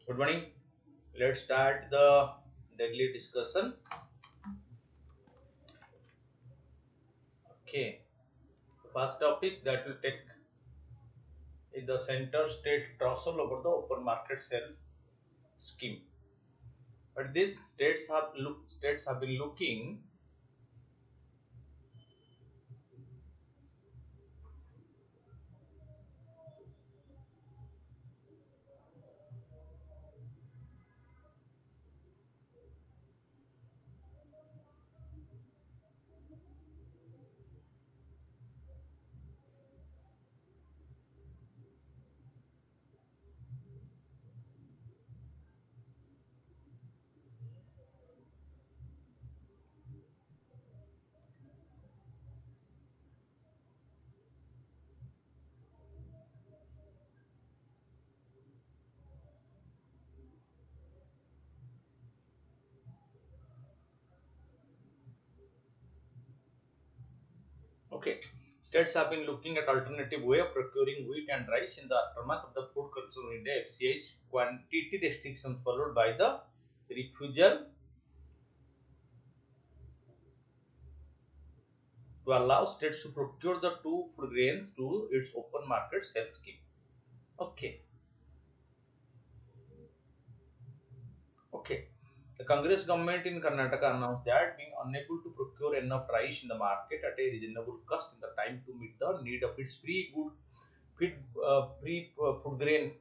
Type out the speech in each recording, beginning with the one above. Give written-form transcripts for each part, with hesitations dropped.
Good morning. Let's start the daily discussion. Okay. The first topic that we take is the center state tussle over the open market sale scheme. But these states have been looking. Okay. States have been looking at alternative way of procuring wheat and rice in the aftermath of the food consumer India FCI's quantity restrictions followed by the refusal to allow states to procure the two food grains to its open market sale scheme. Okay. Okay. The Congress government in Karnataka announced that being unable to procure enough rice in the market at a reasonable cost in the time to meet the need of its food grain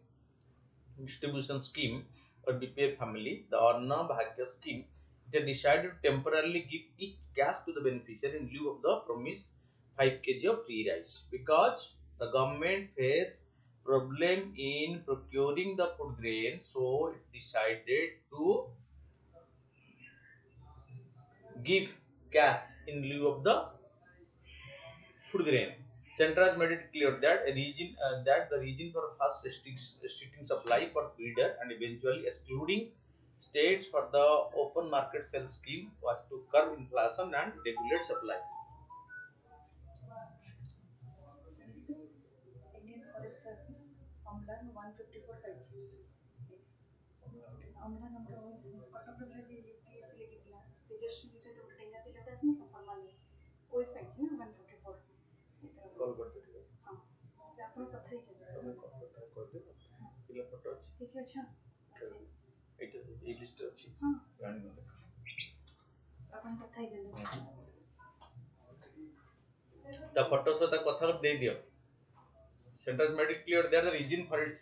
distribution scheme for BPA family, the Anna Bhagya scheme, it had decided to temporarily give each cash to the beneficiary in lieu of the promised 5 kg of free rice because the government faced problem in procuring the food grain, so it decided to give cash in lieu of the food grain. Centre has made it clear that the region for first restricting supply for feeder and eventually excluding states for the open market sale scheme was to curb inflation and regulate supply. Indian Forest Service, ଅମ୍ଳାନ 154 ପାଇଛି। ଅମ୍ଳାନ ଆମର କଟକର ପିଲା ଯେ UPS ଲେଖିଥିଲା ତେଜସ୍ୱୀ ସହିତ ଗୋଟେ ଡେଙ୍ଗା ପିଲାଟା ଆସିନଥିଲା ଫର୍ମାଲ ଓଏସ୍ ପାଇଛି ନା 154 ଏଥର କଲ୍ କରିଦେଲି ହଁ ଆପଣ କଥା ହେଇଛନ୍ତି ତମେ କଥା କରିଦେବ ପିଲା ଫଟୋ ଅଛି ଏଠି ଅଛ ଏଇଟା ଏଇ ଲିଷ୍ଟରେ ଅଛି ହଁ ଜାଣିନି ଆପଣ କଥା ହେଇଛନ୍ତି ତା ଫଟୋ ସହିତ କଥା ଦେଇଦିଅ. Centre has made it clear that the region for its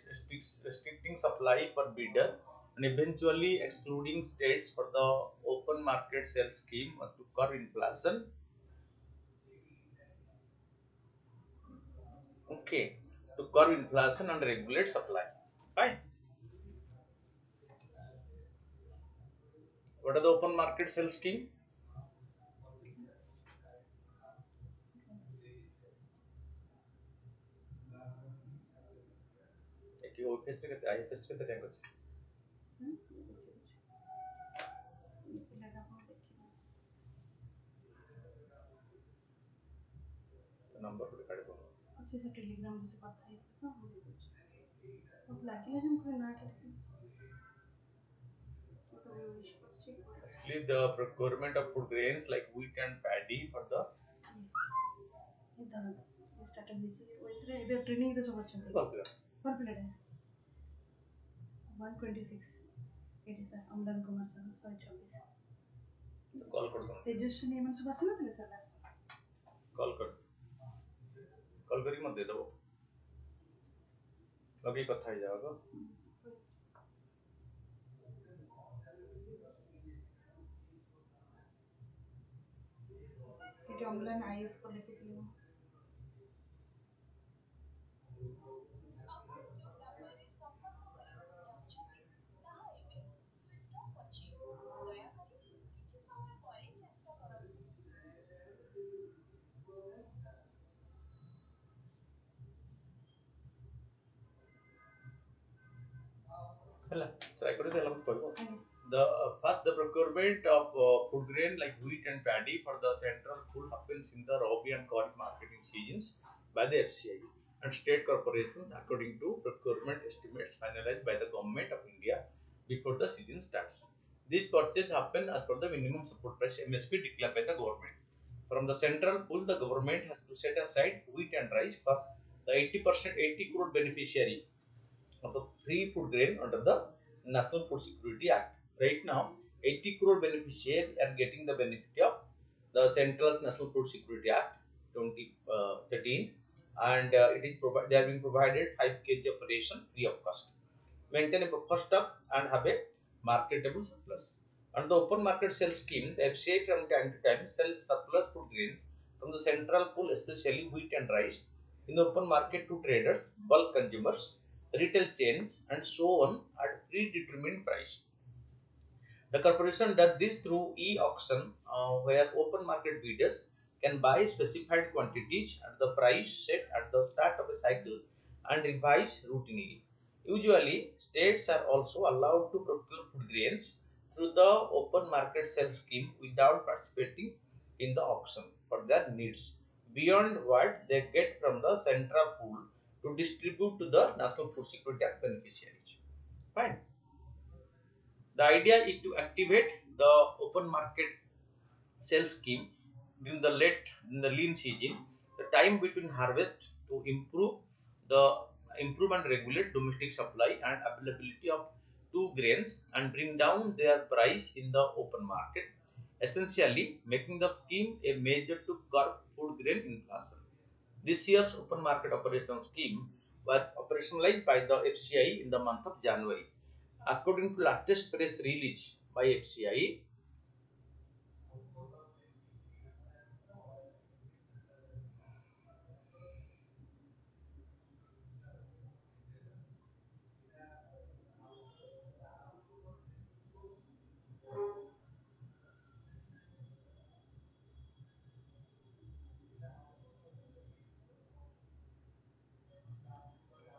restricting supply for bidder and eventually excluding states for the open market sale scheme was to curb inflation. Okay, to curb inflation and regulate supply. Fine. What are the open market sale scheme? OAS IFS के तरह कुछ. ପିଲାଟା ଆପଣ ଦେଖିବେ तो number को काट दो. ଅଛି ସେ ଟେଲିଗ୍ରାମରେ ସେ କଥା ହେଇଥିଲେ ତ ମୁଁ ଦେଖୁଛି ମୋତେ ଲାଗିଲା ଯେ ମୁଁ କହିଲି ନାଁଟା ଟିକେ Actually, the procurement of food grains like wheat and paddy for the startup ଦେଇଛି ଓଏସ୍ରେ ଏବେ ଟ୍ରେନିଂରେ ସବୁ ଅଛନ୍ତି ଭଲ ପିଲାଟା 126 ଏଠି ସାର୍ ଅମ୍ଳାନ କୁମାର ସାର୍ 126 कॉल कर दो. ତେଜସ୍ୱୀ ଏମାନେ ସବୁ ଆସିନଥିଲେ ସାର୍ ଲାଷ୍ଟ कॉल कर मत दे दो लगे कथा ही जाएगा. ଏଠି ଅମ୍ଳାନ ଆଇଏସ୍ କୁ ଲେଖିଥିଲି ମୁଁ Try करो तो अलग करो. The first the procurement of food grain like wheat and paddy for the central food happens in the rabi and kharif marketing seasons by the FCI and state corporations according to procurement estimates finalized by the government of India before the season starts. These purchases happen as per the minimum support price MSP declared by the government. From the central pool, the government has to set aside wheat and rice for the 80 crore beneficiary of the free food grain under the National Food Security Act. Right now, 80 crore beneficiaries are getting the benefit of the Central's National Food Security Act 2013, and they are being provided 5 kg of ration free of cost. Maintain a buffer stock and have a marketable surplus. Under the open market sale scheme, the FCI from time to time sell surplus food grains from the central pool, especially wheat and rice, in the open market to traders, bulk consumers, retail chains, and so on at predetermined price. The corporation does this through e-auction, where open market bidders can buy specified quantities at the price set at the start of a cycle and revise routinely. Usually, states are also allowed to procure food grains through the open market sale scheme without participating in the auction for their needs beyond what they get from the central pool to distribute to the National Food Security Act beneficiaries. Fine. The idea is to activate the open market sales scheme during the lean season, the time between harvest, to improve and regulate domestic supply and availability of two grains and bring down their price in the open market, essentially making the scheme a measure to curb food grain inflation. This year's open market operation scheme was operationalized by the FCI in the month of January. According to latest press release by FCI,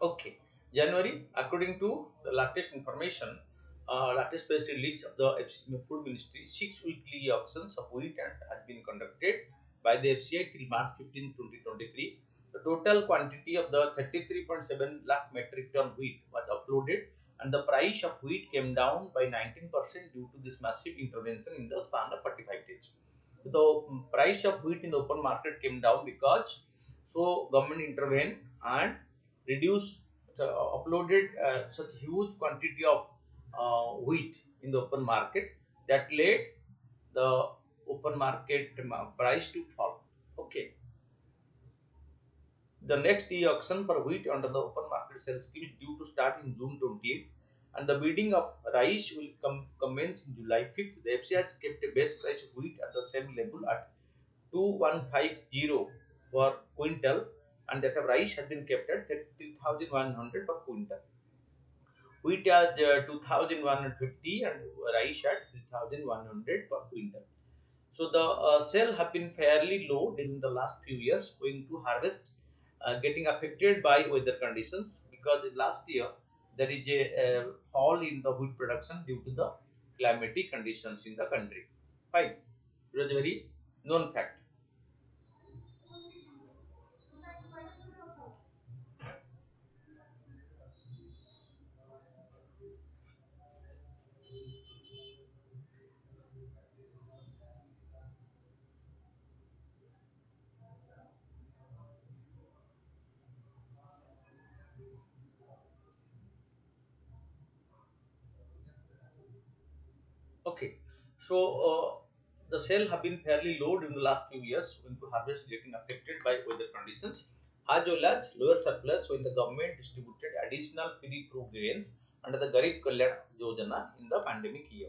okay, January, according to the latest information, latest press release of the Food Ministry, 6 weekly auctions of wheat and has been conducted by the FCI till March 15, 2023. The total quantity of the 33.7 lakh metric ton wheat was uploaded, and the price of wheat came down by 19% due to this massive intervention in the span of 45 days. The price of wheat in the open market came down because government intervened and reduced uploaded such huge quantity of wheat in the open market that led the open market price to fall. Okay, the next e-auction for wheat under the open market sales scheme is due to start in June 28th, and the bidding of rice will commence in July 5th. The FCI has kept a base price of wheat at the same level at 2150 per quintal, and that of rice has been kept at 3,100 per quintal. Wheat at 2,150 and rice at 3,100 per quintal. So the sale have been fairly low during the last few years owing to harvest getting affected by weather conditions, because last year there is a fall in the wheat production due to the climatic conditions in the country. Fine. It was a very known fact. Okay, so the sale have been fairly low during the last few years when the harvest getting affected by weather conditions, as well as lower surplus when the government distributed additional pre-approved grains under the Garib Kalyan Yojana in the pandemic year.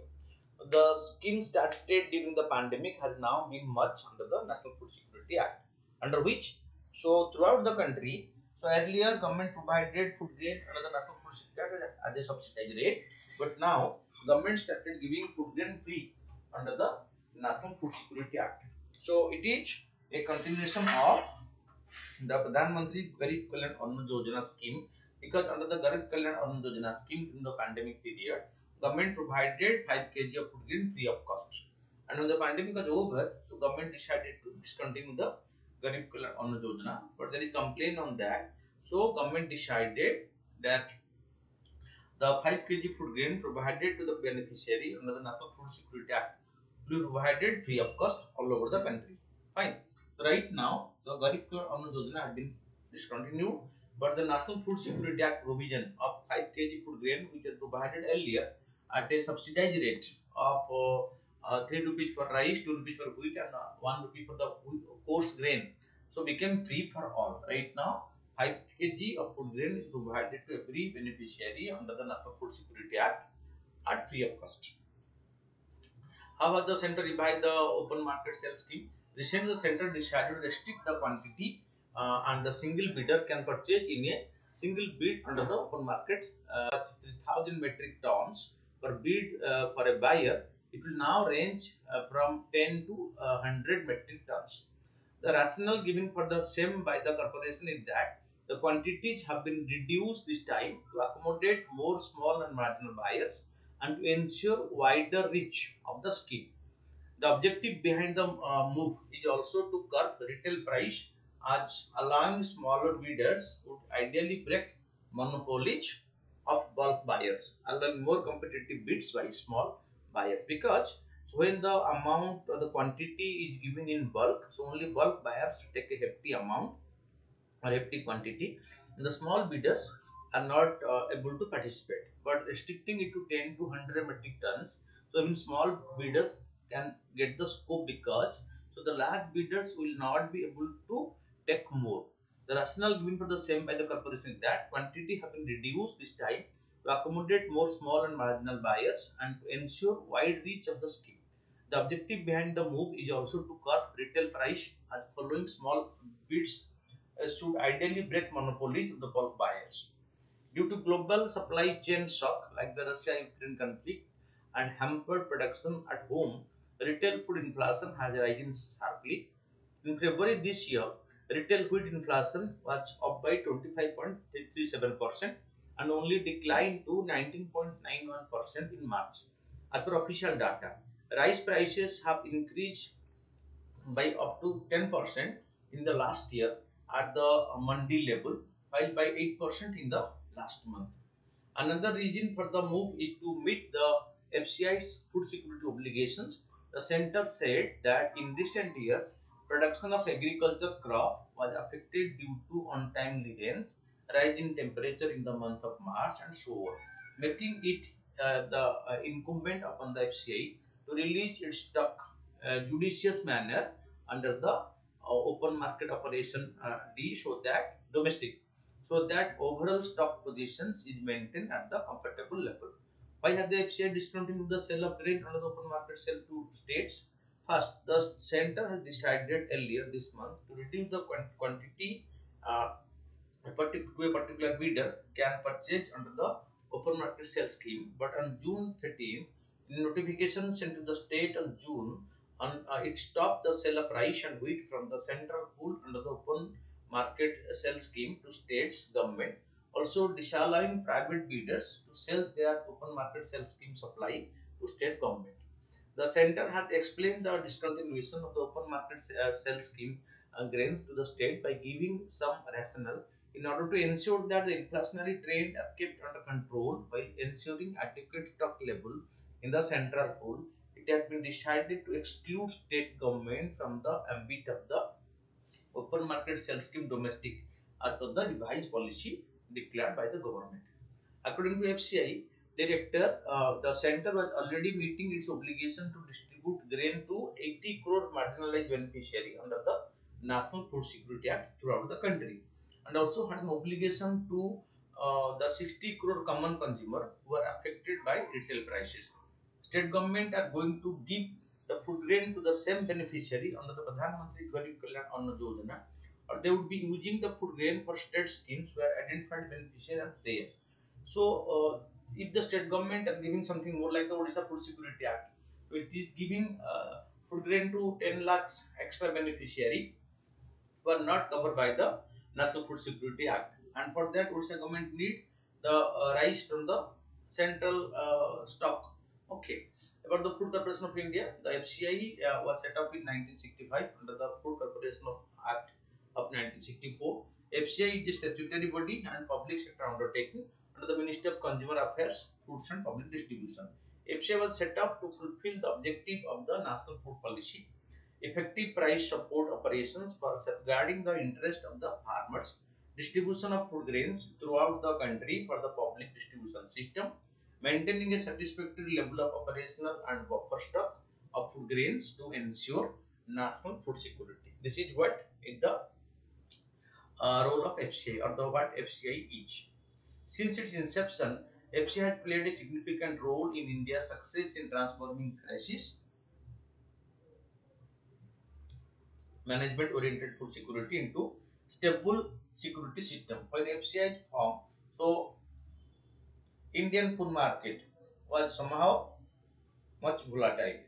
The scheme started during the pandemic has now been merged under the National Food Security Act, under which, so throughout the country, so earlier government provided food grain under the National Food Security Act at a subsidized rate, but now government started giving food grain free under the National Food Security Act. So it is a continuation of the Pradhan Mantri Garib Kalyan Anna Yojana scheme, because under the Garib Kalyan Anna Yojana scheme in the pandemic period, government provided 5 kg of food grain free of cost. And when the pandemic was over, so government decided to discontinue the Garib Kalyan Anna Yojana, but there is complaint on that. So government decided that The 5 kg food grain provided to the beneficiary under the National Food Security Act will be provided free of cost all over the country. Fine. So right now, the Garib Kar Anna Yojana has been discontinued, but the National Food Security Act provision of 5 kg food grain, which was provided earlier at a subsidized rate of 3 rupees for rice, 2 rupees for wheat, and 1 rupee for the coarse grain, so became free for all. Right now, 5 kg of food grain is provided to every beneficiary under the National Food Security Act at free of cost. How has the center revised the open market sale scheme? Recently, the center decided to restrict the quantity and the single bidder can purchase in a single bid under the open market 3,000 metric tons per bid for a buyer. It will now range from 10 to 100 metric tons. The rationale given for the same by the corporation is that the quantities have been reduced this time to accommodate more small and marginal buyers and to ensure wider reach of the scheme. The objective behind the move is also to curb retail price, as allowing smaller bidders would ideally break monopolies of bulk buyers, allowing more competitive bids by small buyers. Because when the amount or the quantity is given in bulk, so only bulk buyers take a hefty amount or hefty quantity, and the small bidders are not able to participate. But restricting it to 10 to 100 metric tons, so even small bidders can get the scope, because so the large bidders will not be able to take more. The rationale given for the same by the corporation is that quantity have been reduced this time to accommodate more small and marginal buyers and to ensure wide reach of the scheme. The objective behind the move is also to curb retail price, as following small bids should ideally break monopolies of the bulk buyers. Due to global supply chain shock like the Russia-Ukraine conflict and hampered production at home, retail food inflation has risen sharply. In February this year, retail wheat inflation was up by 25.37% and only declined to 19.91% in March. As per official data, rice prices have increased by up to 10% in the last year at the mandi level, while by 8% in the last month. Another reason for the move is to meet the FCI's food security obligations. The center said that in recent years, production of agriculture crop was affected due to untimely rains, rise in temperature in the month of March, and so on, making it the incumbent upon the FCI to release its stock judicious manner under the open market operation D, so that domestic, so that overall stock positions is maintained at the comfortable level. Why have the FCI discontinued the sale of grain under the open market sale to states? First, the center has decided earlier this month to reduce the quantity uh, to a particular bidder can purchase under the open market sale scheme. But on June 13th, in notification sent to the state on June, it stopped the sale of rice and wheat from the central pool under the open market sale scheme to states government, also disallowing private bidders to sell their open market sale scheme supply to state government. The center has explained the discontinuation of the open market sale scheme grains to the state by giving some rationale in order to ensure that the inflationary trend are kept under control while ensuring adequate stock level in the central pool. It has been decided to exclude state government from the ambit of the open market sale scheme domestic as per the revised policy declared by the government. According to FCI director, the center was already meeting its obligation to distribute grain to 80 crore marginalized beneficiary under the National Food Security Act throughout the country, and also had an obligation to the 60 crore common consumer who are affected by retail prices. State government are going to give the food grain to the same beneficiary under the Pradhan Mantri Garib Kalyan Anna Yojana, or they would be using the food grain for state schemes where identified beneficiaries are there. So, if the state government are giving something more like the Odisha Food Security Act, so it is giving food grain to 10 lakhs extra beneficiary were not covered by the National Food Security Act, and for that Odisha government need the rice from the central stock. Okay, about the Food Corporation of India, the FCI was set up in 1965 under the Food Corporation of Act of 1964. FCI is a statutory body and public sector undertaking under the Ministry of Consumer Affairs, Foods and Public Distribution. FCI was set up to fulfill the objective of the National Food Policy, effective price support operations for safeguarding the interest of the farmers, distribution of food grains throughout the country for the public distribution system, maintaining a satisfactory level of operational and buffer stock of food grains to ensure national food security. This is what is the role of FCI, or the what FCI is. Since its inception, FCI has played a significant role in India's success in transforming crisis management oriented food security into stable security system. When FCI is formed, so Indian food market was somehow much volatile.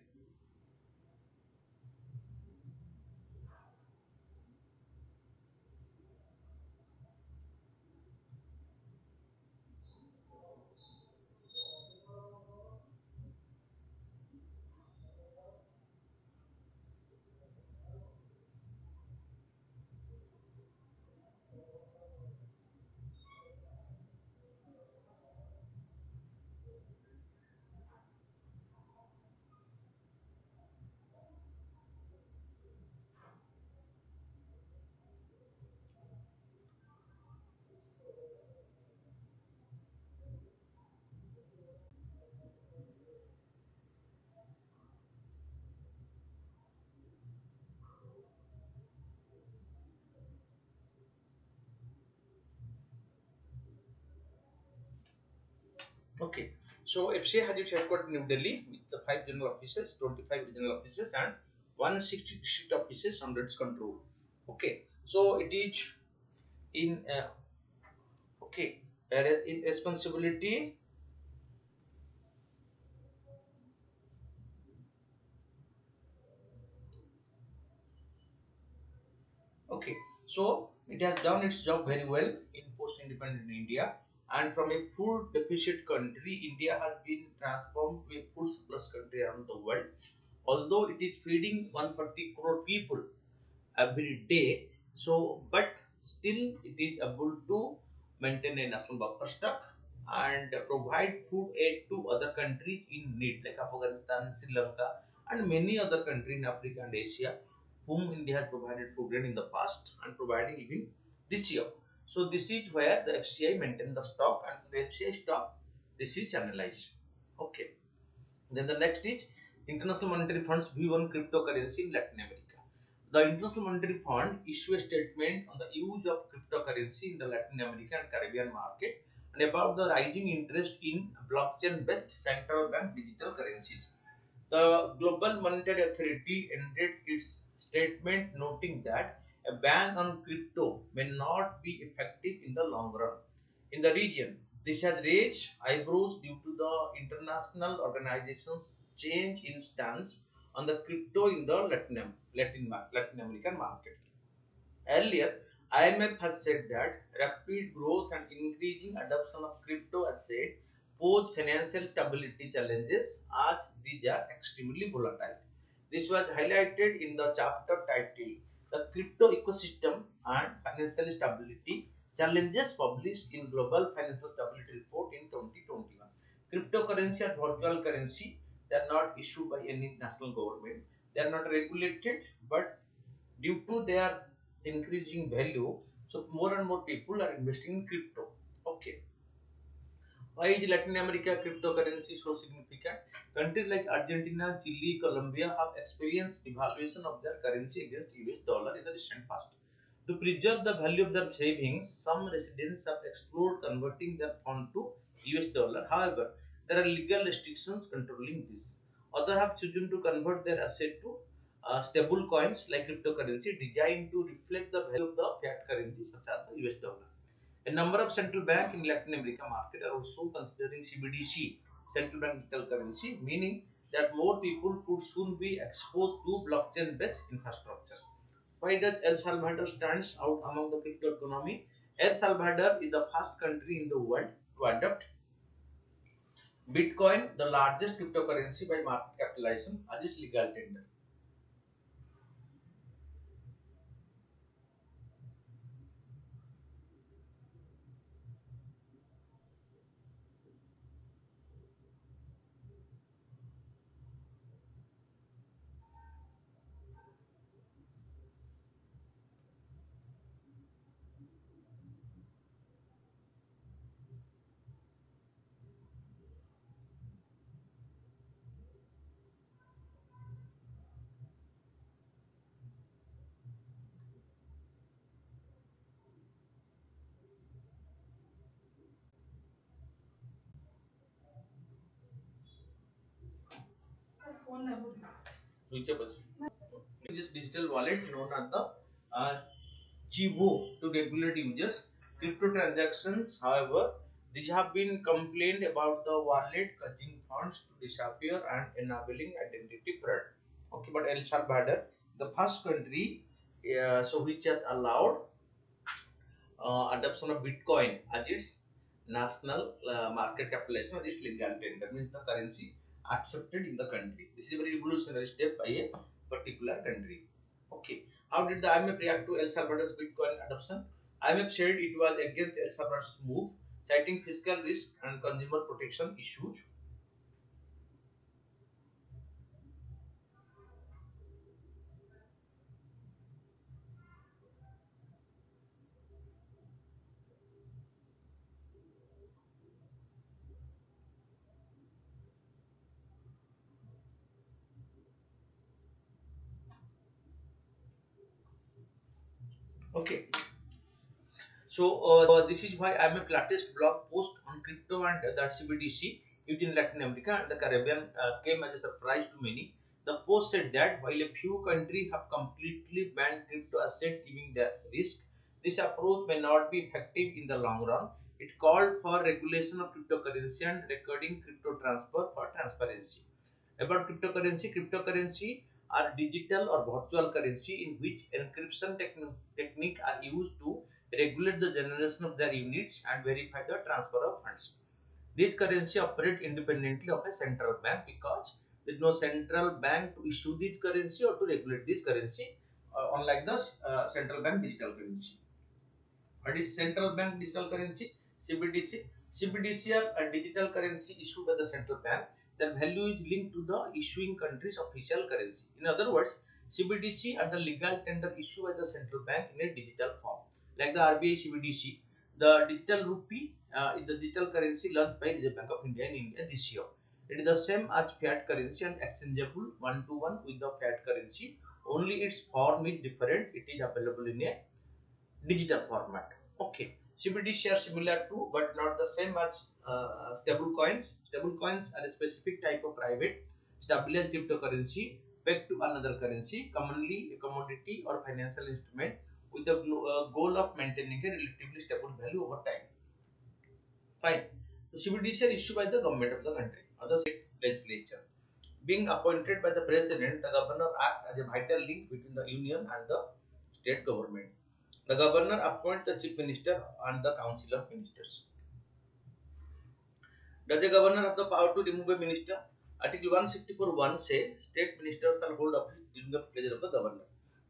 Okay, so FCI has its headquarters in New Delhi with the 5 general offices, 25 regional offices, and 160 district offices under its control. Okay, so it is in okay, in responsibility. Okay, so it has done its job very well in post-independent India, and from a food deficit country, India has been transformed to a food surplus country around the world. Although it is feeding 140 crore people every day, so but still it is able to maintain a national buffer stock and provide food aid to other countries in need like Afghanistan, Sri Lanka, and many other countries in Africa and Asia, whom India has provided food aid in the past and providing even this year. So this is where the FCI maintain the stock, and the FCI stock this is analyzed. Okay. Then the next is International Monetary Fund's view on cryptocurrency in Latin America. The International Monetary Fund issued a statement on the use of cryptocurrency in the Latin American and Caribbean market and about the rising interest in blockchain-based central bank digital currencies. The Global Monetary Authority ended its statement noting that a ban on crypto may not be effective in the long run. In the region, this has raised eyebrows due to the international organization's change in stance on the crypto in the Latin American market. Earlier, IMF has said that rapid growth and increasing adoption of crypto asset pose financial stability challenges as these are extremely volatile. This was highlighted in the chapter titled The Crypto Ecosystem and Financial Stability Challenges published in Global Financial Stability Report in 2021. Cryptocurrency are virtual currency. They are not issued by any national government. They are not regulated, but due to their increasing value, so more and more people are investing in crypto. Okay, why is Latin America cryptocurrency so significant? Countries like Argentina, Chile, Colombia have experienced devaluation of their currency against US dollar in the recent past. To preserve the value of their savings, some residents have explored converting their fund to US dollar. However, there are legal restrictions controlling this. Others have chosen to convert their asset to stable coins like cryptocurrency designed to reflect the value of the fiat currency such as the US dollar. A number of central banks in Latin America market are also considering CBDC, central bank digital currency, meaning that more people could soon be exposed to blockchain-based infrastructure. Why does El Salvador stands out among the crypto economy? El Salvador is the first country in the world to adopt Bitcoin, the largest cryptocurrency by market capitalization, as its legal tender. whichever. This digital wallet known as the uh, Chivo to regulate users. Crypto transactions, however, these have been complained about the wallet causing funds to disappear and enabling identity fraud. Okay, but El Salvador, the first country, so which has allowed adoption of Bitcoin as its national market capitalization as its legal tender, means the currency accepted in the country. This is a very revolutionary step by a particular country. Okay, how did the IMF react to El Salvador's Bitcoin adoption? IMF said it was against El Salvador's move, citing fiscal risk and consumer protection issues. Okay, so this is why I'm a latest blog post on crypto and that CBDC used in Latin America and the Caribbean came as a surprise to many. The post said that while a few countries have completely banned crypto asset giving the risk, this approach may not be effective in the long run. It called for regulation of cryptocurrency and recording crypto transfer for transparency. About cryptocurrency are digital or virtual currency in which encryption technique are used to regulate the generation of their units and verify the transfer of funds. These currency operate independently of a central bank because there is no central bank to issue this currency or to regulate this currency, unlike the central bank digital currency. What is central bank digital currency? CBDC. CBDC are a digital currency issued by the central bank. Their value is linked to the issuing country's official currency. In other words, CBDC are the legal tender issued by the central bank in a digital form. Like the RBI CBDC, the digital rupee is the digital currency launched by Reserve Bank of India in India this year. It is the same as fiat currency and exchangeable one to one with the fiat currency. Only its form is different. It is available in a digital format. Okay, CBDC are similar to but not the same as stable coins. Stable coins are a specific type of private stabilized cryptocurrency pegged to another currency, commonly a commodity or financial instrument with the goal of maintaining a relatively stable value over time. Fine. So CBDC are issued by the government of the country or the state legislature. Being appointed by the president, the governor act as a vital link between the union and the state government. The governor appoints the chief minister and the council of ministers. Does the governor have the power to remove a minister? Article 164(1) says state ministers shall hold office during the pleasure of the governor.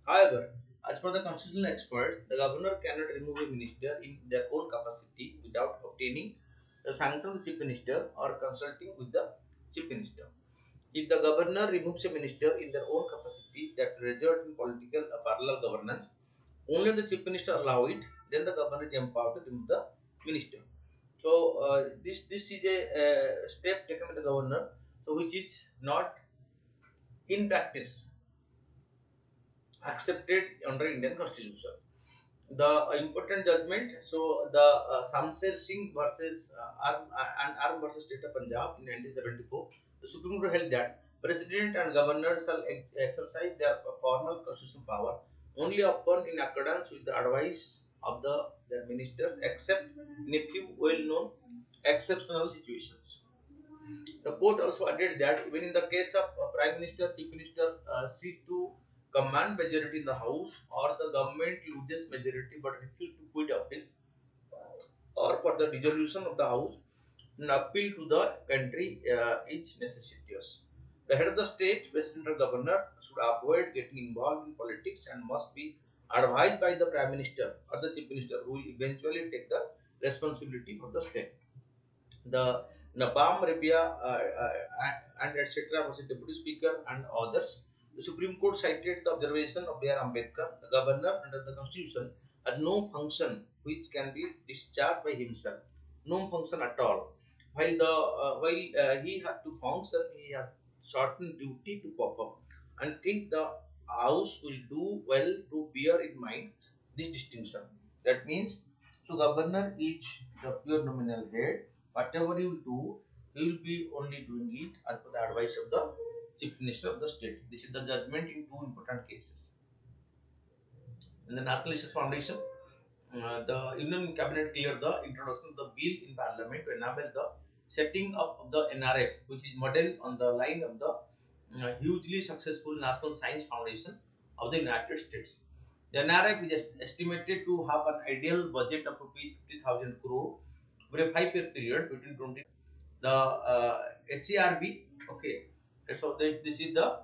However, as per the constitutional experts, the governor cannot remove a minister in their own capacity without obtaining the sanction of the chief minister or consulting with the chief minister. If the governor removes a minister in their own capacity that result in political parallel governance, only the chief minister allow it, then the governor is empowered to remove the minister. So this is a step taken by the governor, so which is not in practice accepted under Indian constitution. The important judgment, so the Samser Singh versus Arm versus State of Punjab in 1974, the Supreme Court held that president and governor shall exercise their formal constitutional power only upon in accordance with the advice of their ministers, except in a few well-known exceptional situations. The court also added that even in the case of Prime Minister, Chief Minister cease to command majority in the House, or the government loses majority but refuse to quit office, or for the dissolution of the House, an appeal to the country is necessitous. The head of the state, president or governor, should avoid getting involved in politics and must be advised by the Prime Minister or the Chief Minister, who will eventually take the responsibility for the state. The Nabam Rabia and etc. was a deputy speaker and others. The Supreme Court cited the observation of B.R. Ambedkar, the governor under the constitution, has no function which can be discharged by himself. No function at all. While he has to function, he has certain duty to perform. And think the House will do well to bear in mind this distinction. That means, so governor is the pure nominal head. Whatever you do, he will be only doing it as per the advice of the Chief Minister of the state. This is the judgment in two important cases. In the National Issues Foundation, the Union Cabinet cleared the introduction of the bill in Parliament to enable the setting up of the NRF, which is modeled on the line of the hugely successful National Science Foundation of the United States. The NRF is estimated to have an ideal budget of rupees 50,000 crore over a 5-year period between 20. The SCRB, okay, so this is the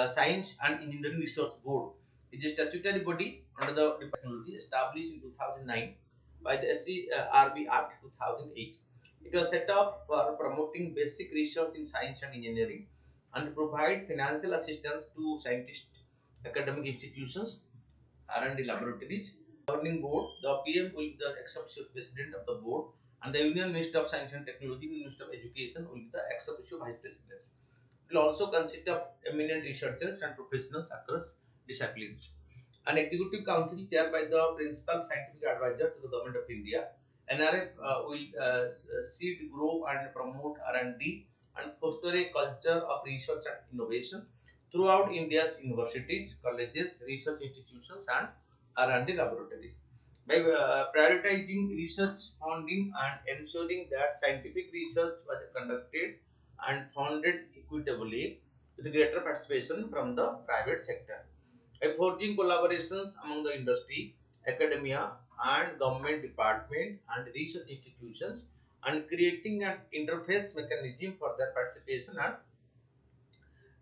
Science and Engineering Research Board. It is a statutory body under the Department of Technology established in 2009 by the SCRB Act 2008. It was set up for promoting basic research in science and engineering and provide financial assistance to scientists, academic institutions, R&D laboratories. Governing board, the PM will be the ex-officio president of the board, and the Union Minister of Science and Technology, Minister of Education will be the ex-officio vice presidents. It will also consist of eminent researchers and professionals across disciplines. An executive council chaired by the principal scientific advisor to the government of India. NRF will seed, grow, and promote R&D and foster a culture of research and innovation throughout India's universities, colleges, research institutions, and R&D laboratories. By prioritizing research funding and ensuring that scientific research was conducted and funded equitably with greater participation from the private sector. By forging collaborations among the industry, academia, and government department and research institutions, and creating an interface mechanism for their participation and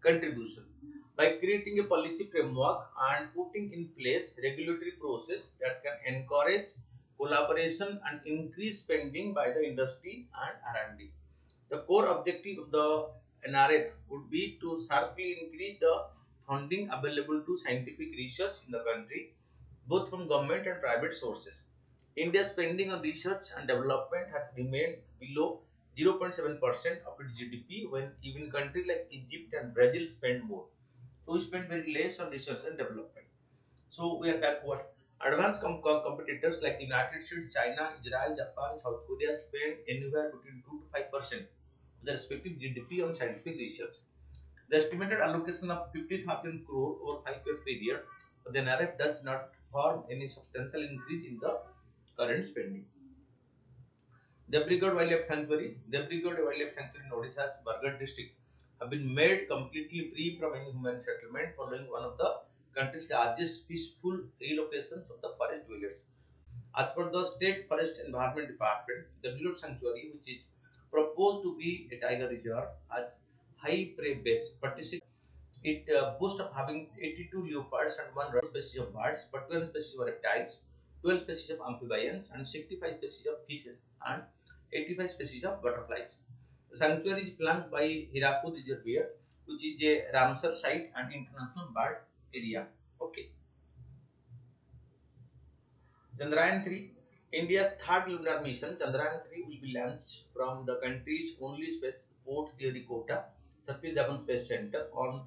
contribution. By creating a policy framework and putting in place regulatory process that can encourage collaboration and increase spending by the industry and R&D. The core objective of the NRF would be to sharply increase the funding available to scientific research in the country, both from government and private sources. India's spending on research and development has remained below 0.7% of its GDP, when even countries like Egypt and Brazil spend more. So we spend very less on research and development. So we are backward. Advanced competitors like United States, China, Israel, Japan, South Korea spend anywhere between 2 to 5% of their respective GDP on scientific research. The estimated allocation of 50,000 crore over 5-year period for the NRF does not form any substantial increase in the current spending. Debrigad Wildlife Sanctuary, Debrigad Wildlife Sanctuary in Odisha's Bargarh district have been made completely free from any human settlement following one of the country's largest peaceful relocations of the forest dwellers. As per the State Forest Environment Department, the Debrigad Sanctuary, which is proposed to be a tiger reserve, has high prey base. It boasts of having 82 leopards and 1 species of birds, 41 species of reptiles, 12 species of amphibians, and 65 species of fishes, and 85 species of butterflies. The sanctuary is flanked by Hirakud Reservoir, which is a Ramsar site and international bird area. Okay. Chandrayaan 3, India's third lunar mission, Chandrayaan 3 will be launched from the country's only spaceport, Sriharikota, Satish Dhawan Space Center on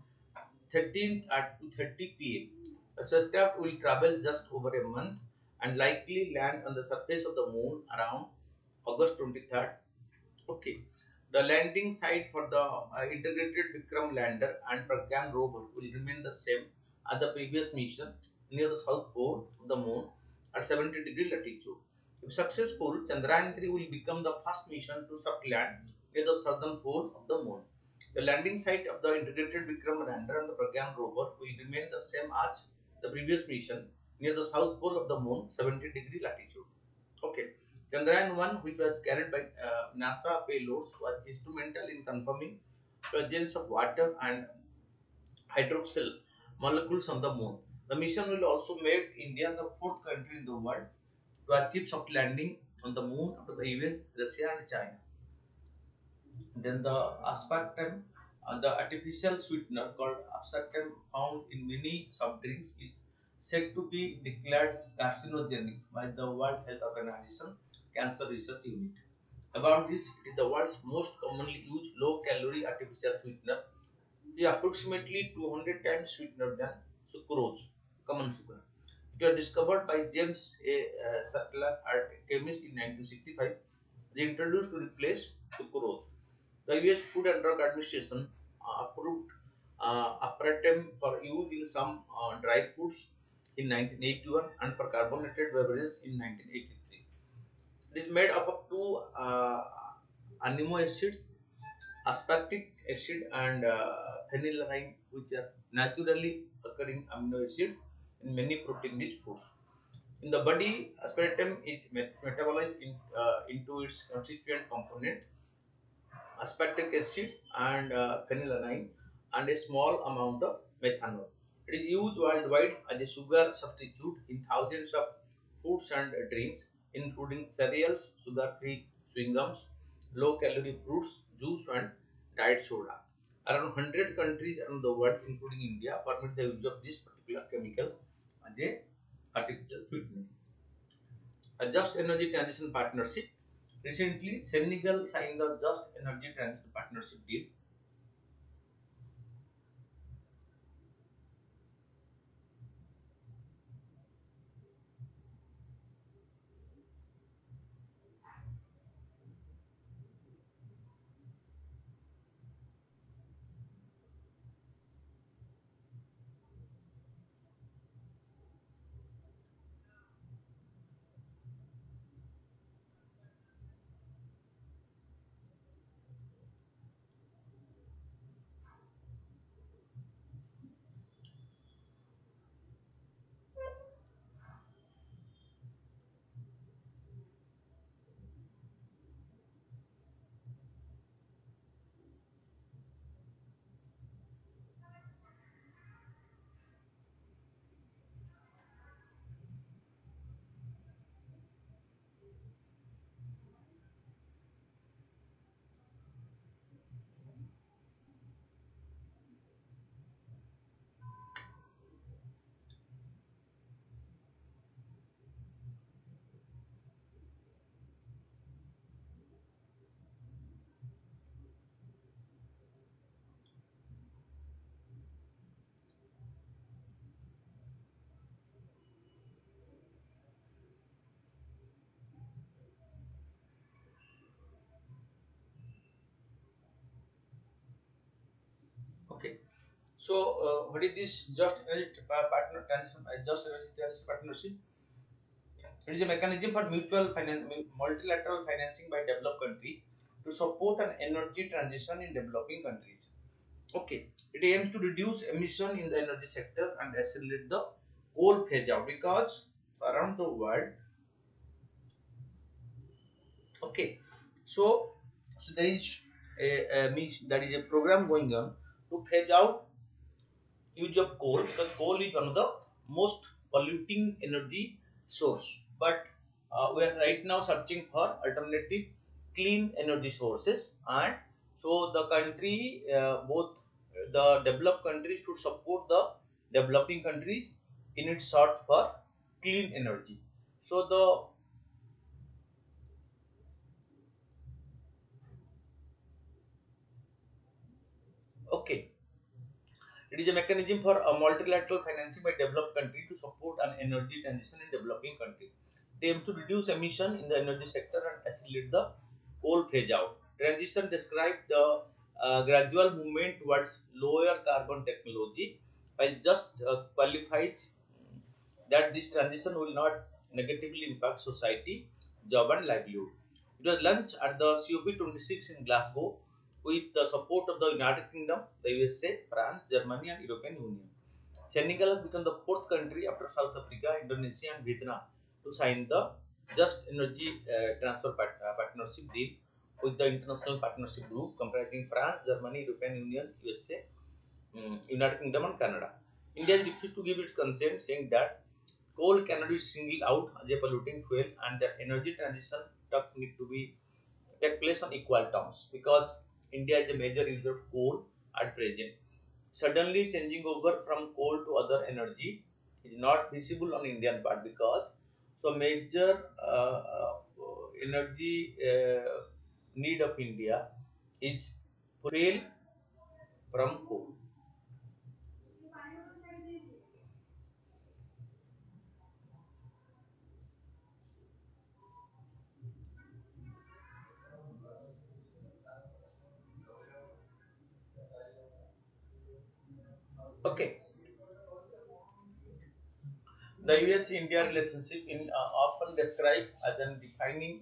13th at 2:30 p.m. The spacecraft will travel just over a month and likely land on the surface of the moon around August 23rd. Okay. The landing site for the integrated Vikram lander and Pragyan rover will remain the same as the previous mission, near the south pole of the moon at 70-degree latitude. If successful, Chandrayaan 3 will become the first mission to soft land near the southern pole of the moon. The landing site of the integrated Vikram lander and the Pragyan rover will remain the same as the previous mission, near the south pole of the moon, 70-degree latitude. Okay. Chandrayaan 1, which was carried by NASA payloads, was instrumental in confirming presence of water and hydroxyl molecules on the moon. The mission will also make India the fourth country in the world to achieve soft landing on the moon after the US, Russia, and China. Then the aspartame, the artificial sweetener called aspartame found in many soft drinks, is said to be declared carcinogenic by the World Health Organization Cancer Research Unit. About this, it is the world's most commonly used low-calorie artificial sweetener. It is approximately 200 times sweetener than sucrose, common sugar. It was discovered by James A. Sutler, a chemist in 1965. It is introduced to replace sucrose. The US Food and Drug Administration approved aspartame for use in some dry foods in 1981 and for carbonated beverages in 1983. It is made up of two amino acids, aspartic acid and phenylalanine, which are naturally occurring amino acids in many protein-rich foods. In the body, aspartame is metabolized into its constituent component, aspartic acid and phenylalanine, and a small amount of methanol. It is used worldwide as a sugar substitute in thousands of foods and drinks, including cereals, sugar-free chewing gums, low-calorie fruits, juice, and diet soda. Around 100 countries around the world, including India, permit the use of this particular chemical as a artificial sweetener. A Just Energy Transition Partnership. Recently, Senegal signed the Just Energy Transition Partnership deal. Okay. So, what is this Just Energy Partner Transition? Just Energy Transition Partnership. It is a mechanism for multilateral financing by developed country to support an energy transition in developing countries. Okay, it aims to reduce emission in the energy sector and accelerate the coal phase out because around the world. Okay, so there is that is a program going on to phase out use of coal because coal is one of the most polluting energy source. But we are right now searching for alternative clean energy sources, and so the country, both the developed countries should support the developing countries in its search for clean energy. So the okay, it is a mechanism for a multilateral financing by developed country to support an energy transition in developing country. It aims to reduce emission in the energy sector and accelerate the coal phase out. Transition describes the gradual movement towards lower carbon technology, while just qualifies that this transition will not negatively impact society, job and livelihood. It was launched at the COP26 in Glasgow with the support of the United Kingdom, the USA, France, Germany and European Union. Senegal has become the fourth country after South Africa, Indonesia and Vietnam to sign the Just Energy Partnership deal with the International Partnership Group comprising France, Germany, European Union, USA, United Kingdom and Canada. India is refused to give its consent, saying that coal cannot be singled out as a polluting fuel and that energy transition need to be take place on equal terms because India is a major user of coal at present. Suddenly changing over from coal to other energy is not feasible on Indian part because so major energy need of India is fuel from coal. Okay, the US-India relationship in often described as a defining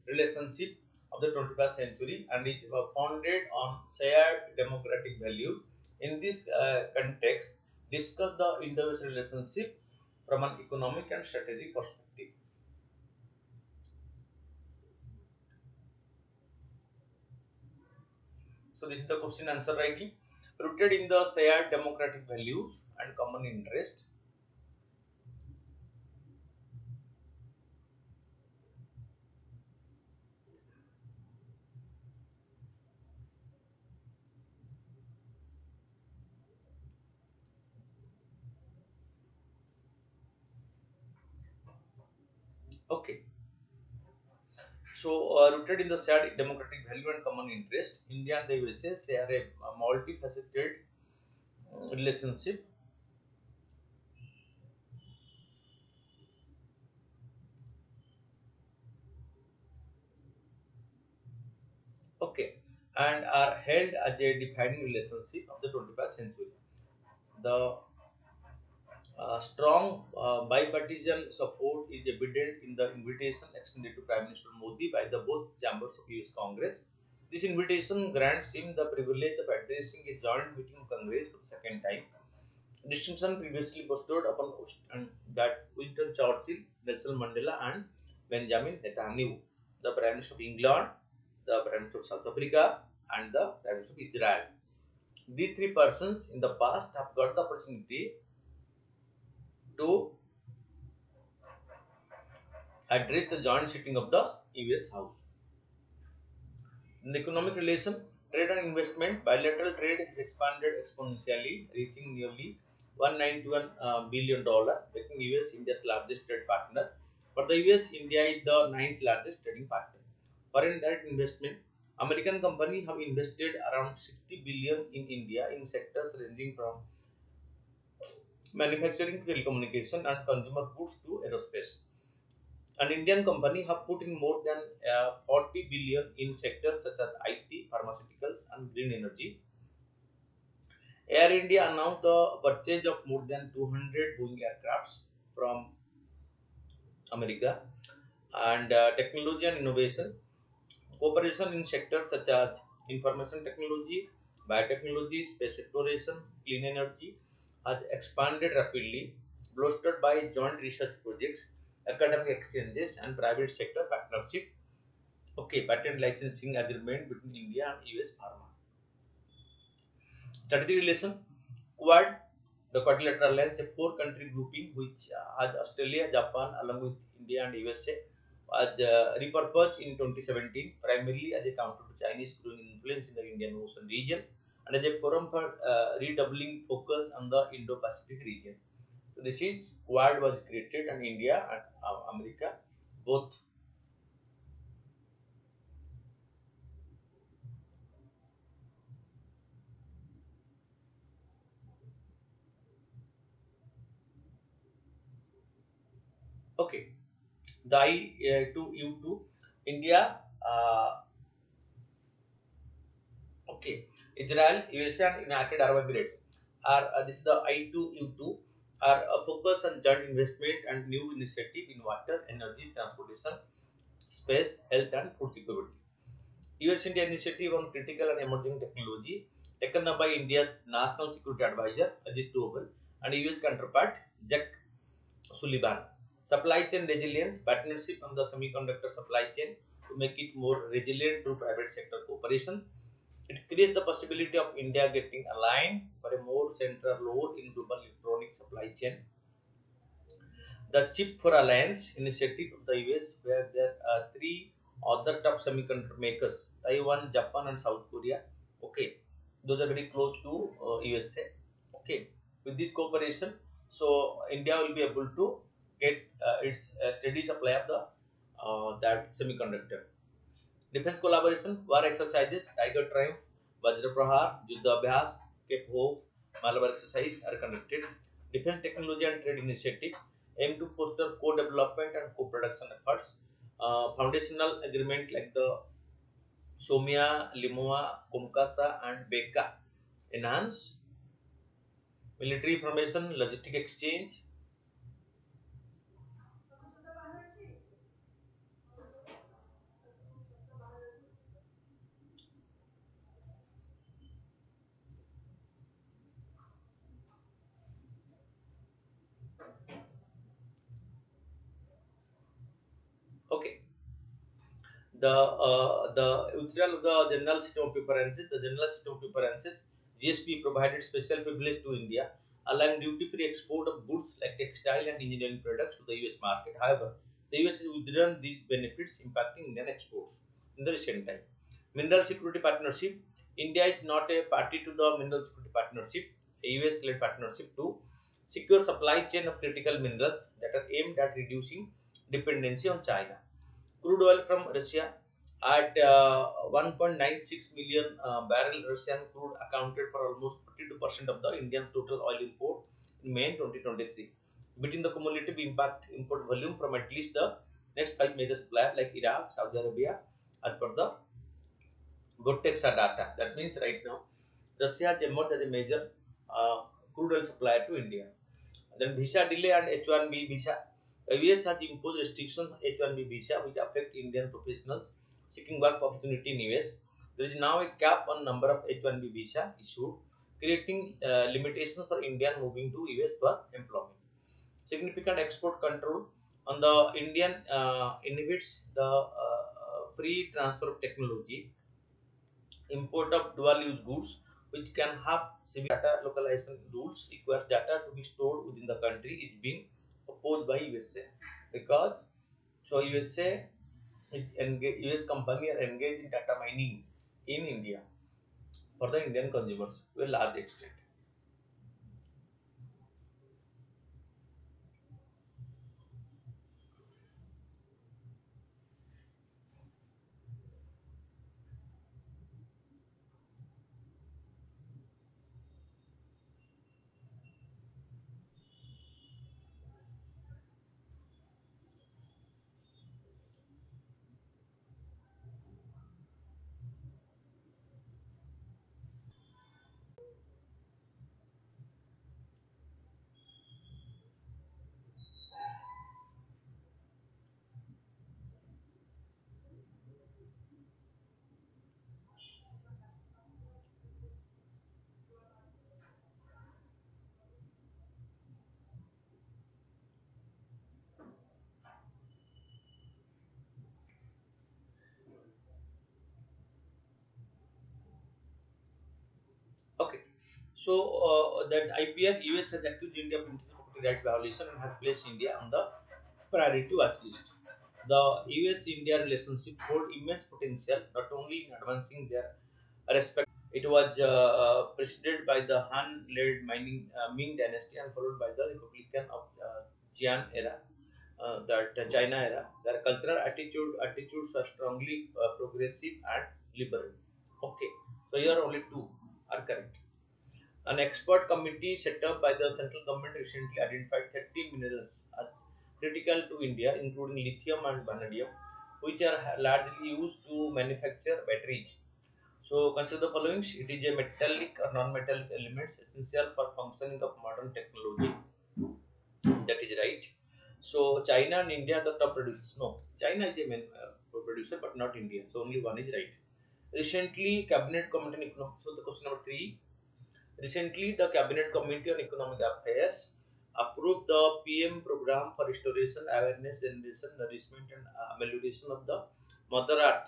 relationship of the 21st century and is founded on shared democratic values. In this context, discuss the Indo-US relationship from an economic and strategic perspective. So this is the question answer writing. Rooted in the shared democratic values and common interest. Okay. So, rooted in the shared democratic value and common interest, India and the USA share a multifaceted relationship. Okay, and are held as a defining relationship of the 21st century. The strong bipartisan support is evident in the invitation extended to Prime Minister Modi by the both chambers of US Congress. This invitation grants him the privilege of addressing a joint meeting of Congress for the second time. Distinction previously bestowed upon that Winston Churchill, Nelson Mandela, and Benjamin Netanyahu, the Prime Minister of England, the Prime Minister of South Africa, and the Prime Minister of Israel. These three persons in the past have got the opportunity to address the joint sitting of the US House. In the economic relation, trade and investment, bilateral trade has expanded exponentially, reaching nearly $191 billion, making US India's largest trade partner. For the US, India is the ninth largest trading partner. Foreign direct investment, American companies have invested around 60 billion in India in sectors ranging from manufacturing to telecommunication and consumer goods to aerospace. An Indian company have put in more than 40 billion in sectors such as IT, pharmaceuticals, and green energy. Air India announced the purchase of more than 200 Boeing aircrafts from America. And technology and innovation, cooperation in sectors such as information technology, biotechnology, space exploration, clean energy has expanded rapidly, bolstered by joint research projects, academic exchanges, and private sector partnership. Okay, patent licensing agreement between India and US Pharma. Strategic relation, Quad, the Quadrilateral Alliance, a four-country grouping which has Australia, Japan, along with India and USA, was repurposed in 2017 primarily as a counter to Chinese growing influence in the Indian Ocean region and as a forum for redoubling focus on the Indo-Pacific region. So this is Quad was created and India and America both. Okay, the I to you to India. Okay, Israel, USA, and United Arab Emirates are this is the I2U2 are focused on joint investment and new initiative in water, energy, transportation, space, health, and food security. US India initiative on critical and emerging technology taken up by India's National Security Advisor Ajit Doval and US counterpart Jack Sullivan. Supply chain resilience partnership on the semiconductor supply chain to make it more resilient through private sector cooperation. It creates the possibility of India getting aligned for a more central role in global electronic supply chain. The Chip for Alliance initiative of the US, where there are three other top semiconductor makers Taiwan, Japan, and South Korea. Okay, those are very close to USA. Okay, with this cooperation, so India will be able to get its steady supply of the that semiconductor. Defense collaboration, war exercises, Tiger Triumph, Vajra Prahar, Yuddha Abhyas, Cape Hope, Malabar exercise are conducted. Defense technology and trade initiative aim to foster co-development and co-production efforts. Foundational agreement like the Somia, Limoa, Komkasa, and Beka enhance military information, logistic exchange. Okay, the withdrawal of the general system of preferences. The general system of preferences GSP provided special privilege to India, allowing duty-free export of goods like textile and engineering products to the US market. However, the US has withdrawn these benefits, impacting Indian exports in the recent time. Mineral Security Partnership. India is not a party to the Mineral Security Partnership, a US-led partnership to secure supply chain of critical minerals that are aimed at reducing dependency on China. Crude oil from Russia at 1.96 million barrel Russian crude accounted for almost 42% of the Indian's total oil import in May 2023, beating the cumulative impact import volume from at least the next five major suppliers like Iraq, Saudi Arabia, as per the Gotexa data. That means right now Russia has emerged as a major crude oil supplier to India. Then visa delay and H1B visa. The US has imposed restrictions on H1B visa which affect Indian professionals seeking work opportunity in US. There is now a cap on number of H1B visa issued, creating limitations for Indian moving to US for employment. Significant export control on the Indian inhibits the free transfer of technology. Import of dual-use goods, which can have severe data localization rules, requires data to be stored within the country, is being opposed by USA because USA US company are engaged in data mining in India for the Indian consumers to a large extent. Okay, so that IPR US has accused India of intellectual property rights violation and has placed India on the priority watch list. The US-India relationship hold immense potential not only in advancing their respect. It was preceded by the Han-led Ming dynasty and followed by the Republican of Qian era, that China era. Their cultural attitudes are strongly progressive and liberal. Okay, so here only two are correct. An expert committee set up by the central government recently identified 30 minerals as critical to India, including lithium and vanadium, which are largely used to manufacture batteries. So consider the following: it is a metallic or non-metallic elements essential for functioning of modern technology. That is right. So China and India are the top producers. No, China is a main producer, but not India. So only one is right. Recently, Cabinet Committee on Economic. So the question number three. Recently, the Cabinet Committee on Economic Affairs approved the PM program for restoration, awareness, generation, nourishment, and amelioration of the Mother Earth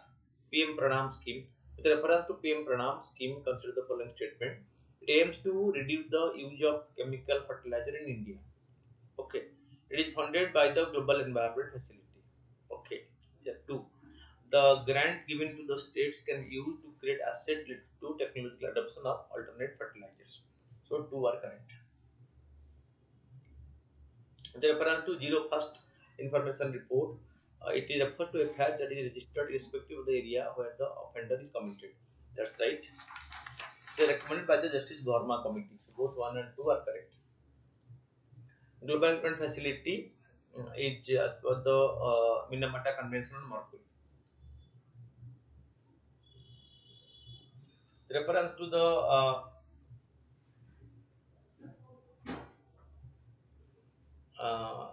PM Pranam scheme. With reference to PM Pranam scheme, consider the following statement. It aims to reduce the use of chemical fertilizer in India. Okay. It is funded by the Global Environment Facility. Okay. Yeah, two. The grant given to the states can be used to create asset to technological adoption of alternate fertilizers. So two are correct. The reference to zero first information report, it is refers to a fact that is registered irrespective of the area where the offender is committed. That's right. They are recommended by the Justice Verma Committee. So both one and two are correct. Global Environment Facility is the Minamata Convention on Mercury. The reference to the Uh,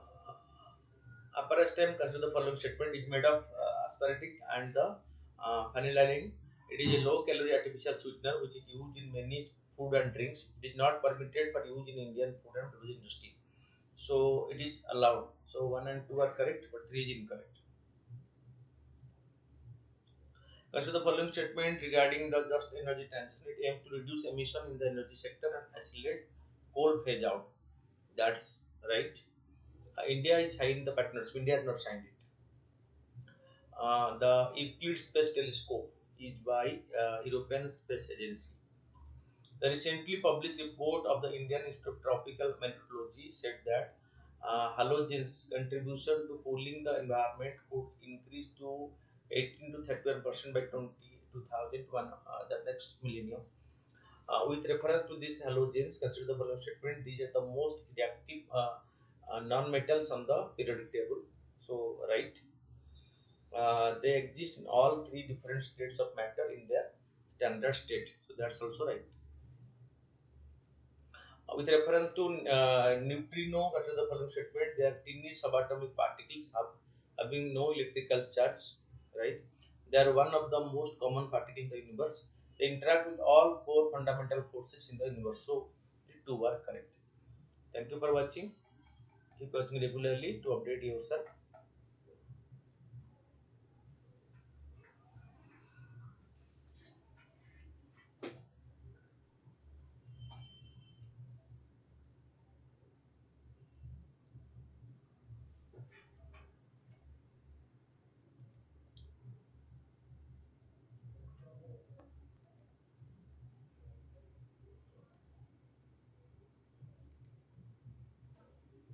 Upper stem consider the following statement is made of aspartic and the phenylalanine. It is a low calorie artificial sweetener which is used in many food and drinks. It is not permitted for use in Indian food and beverage industry. So it is allowed. So 1 and 2 are correct, but 3 is incorrect. Consider the following statement regarding the just energy transition. It aims to reduce emission in the energy sector and accelerate coal phase out. That's right. India is signing the partnership. India has not signed it. The Euclid Space Telescope is by European Space Agency. The recently published report of the Indian Institute of Tropical Meteorology said that halogens contribution to cooling the environment could increase to 18 to 31% by 2001, the next millennium. With reference to these halogens, consider the following statement. These are the most reactive non-metals on the periodic table. So, right, they exist in all three different states of matter in their standard state. So, that's also right. With reference to neutrino, consider the following statement. They are tiny subatomic particles having no electrical charge, right? They are one of the most common particles in the universe. They interact with all four fundamental forces in the universe. So, the two are correct. Thank you for watching. Keep watching regularly to update yourself.